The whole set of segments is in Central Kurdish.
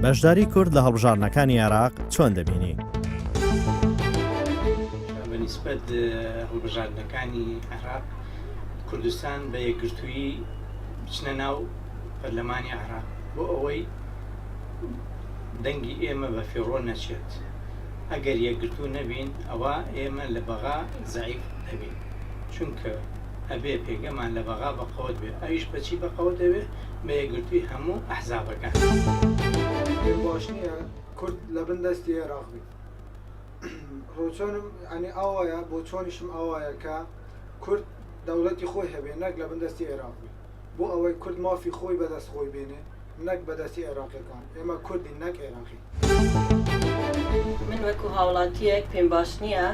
بەشداری کورد لە هەڵبژارنەکانی عێراق چۆن دەبینی؟ بەنسبەت هەڵبژاردنەکانی عێراق کوردستان بە یەکگرتووی بچنە ناو پەرلەمانی عێراق بۆ ئەوەی دەنگی ئێمە بە فێڕۆ نەچێت. ئەگەر یەکگرتوو نەبین ئەوە ئێمە لە بەغا زەعیف دەبین، چونکە ئەبێ پێگەمان لە بەغا بەقەوت بێ، ئەویش بەچی بەقەوت دەبێ؟ بە یەکگرتووی هەموو ئەحزابەکان. پێم باش نییە کورد لە بن دەستی عێراق بێت. ڕۆچۆنم ئەنی ئەوەیە بۆ چۆنیشم ئەوەیە کە کورد دەوڵەتی خۆی هەبێ نەک لە بن دەستی عێراق بێت، بۆ ئەوەی کورد مافی خۆی بەدەست خۆی بێنێ نەک بەدەستی عێراقیەکان. ئێمە کوردی نەک عێراقی. من وەکو هاوڵاتیەک پێم باش نییە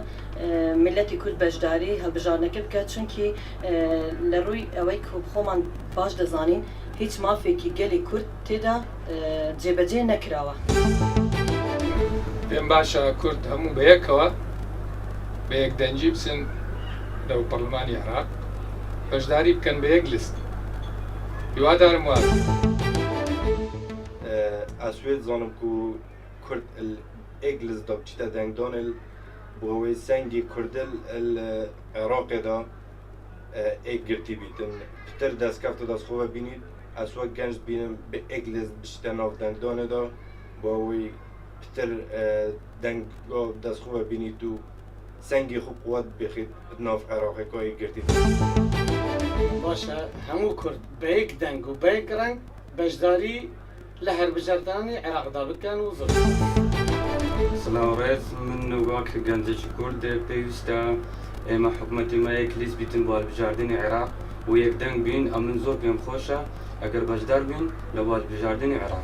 ملەتی کورد بەشداری هەڵبژارنەکە بکات، چونکی لە ڕووی ئەوەی خۆمان باش دەزانین هیچ مافێکی گەلی کورد تێدا جێبەجێ نەکراوە. پێم باشە کورد هەموو بە یەکەوە بە یەکدەنجی بچن لەو پەرلەمانی عێراق بەشداری بکەن بە یەک لیست. هیوادارم وایە. ئەسوێت زانم و کورد ئێک لیست دا بچیتە دەنگدانل بۆ ئەوەی سەنگی کوردل عێراقێدا ئێک گرتی بیتن پتر دەستکەفتە دەستخۆوە بینیت ئەسوە گەنج بینم بە ئێک لیست بچیتە ناو دەنگدانێدا بۆ ئەوەی پتر دەنگ دەستخۆوە بینیت و سەنگی خوب قووەت بخیت ناو عێراقێکا ئێک گرتی. باشە هەموو کورد بە یەک دەنگ و بە یەک ڕەنگ بەشداری لە هەربژاردنانی عێراقدا بکەن و زۆر. سلااوڕێز من واکە گەنجێکی کورد پێویستە ئێمە حکوومەتی ما یەک لیست بیتن بۆ هەڵبژاردنی عێراق و یەک دەنگ بین. ئەم من زۆر پێم خۆشە ئەگەر بەشدار بین لە هەڵبژاردنی عێراق.